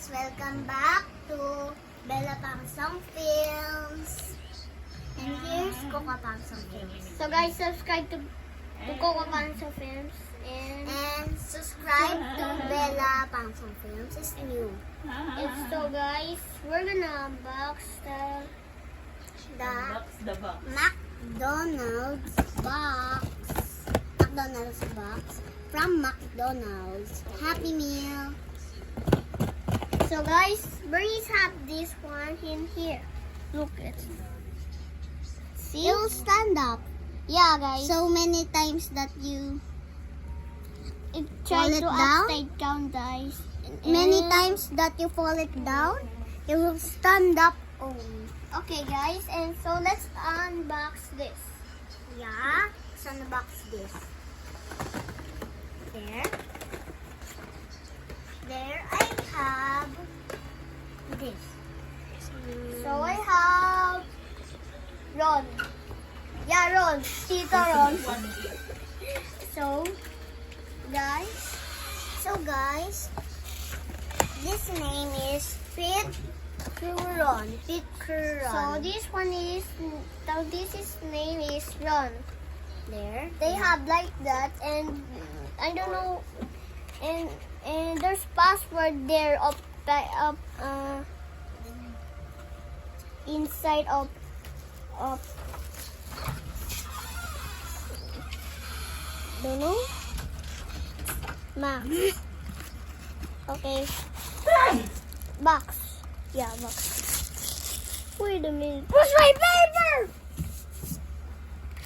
guys! Welcome back to Bella Pangsong Films. And here's Coca Pangsong Films. So guys, subscribe to Coca Pangsong Films And subscribe to Bella Pangsong Films. It's new. and so guys, we're gonna unbox the The McDonald's box. McDonald's box from McDonald's. Happy Meal. So guys, Bernice have this one in here. Look it. See? It will stand up Yeah guys. so many times that you it fall tried it to down? upside down guys. many And- times that you fall it down, it will stand up only. Okay guys, and so let's unbox this. Yeah, let's unbox this. There I have this. So I have Ron. Yeah, Ron. Tito Ron. So, guys, guys, this name is Pit Cruron. Pit Cruron. so this one is, so this is name is Ron. there. They have like that, and I don't know, and there's password there inside of don't know. Max. Okay. Box. Yeah, box. Wait a minute. Push my paper!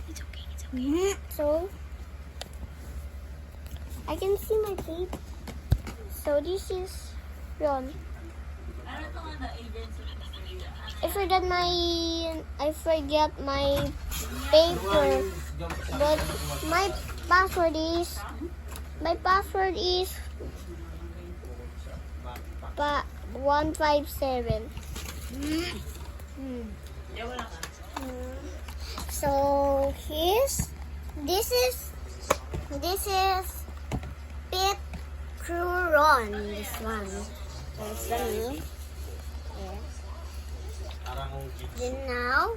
It's okay. So, I can see my feet. So, this is Ron. I forgot my paper. But my password is 157. So this is Pit Cruron. This one. That's the name. Yes. Then now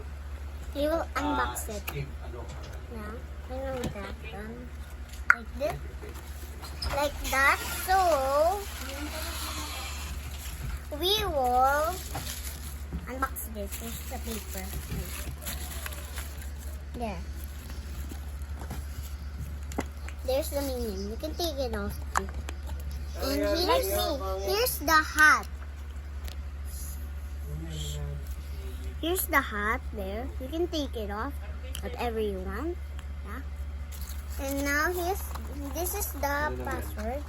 we will unbox it. Now I know that like this, like that. So we will unbox this. Here's the paper. There. There's the minion. You can take it off. And here's the hat. Here's the hat there. You can take it off whatever you want. Yeah. And now this is the password.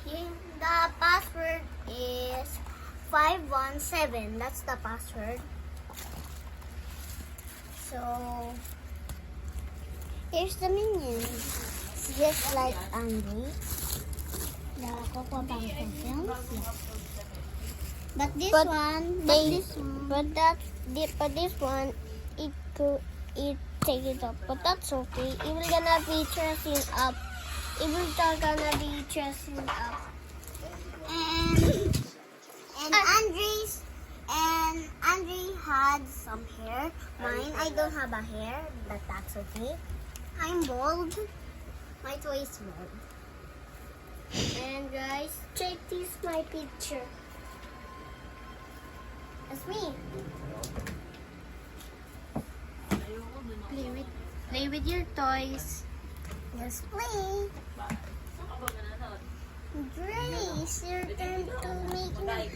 The password is 517. That's the password. So here's the minion. It's just like Andy. The Coco Pangsong Films. Yeah. But this But one, but this one, it take it up. But that's okay. It will gonna be dressing up. It will gonna be dressing up. and Andre had some hair. Mine, I don't have a hair, but that's okay. I'm bald. My toy is bald. And guys, check this my picture. That's me. Play with your toys. Let's play. Grace, your turn to make me.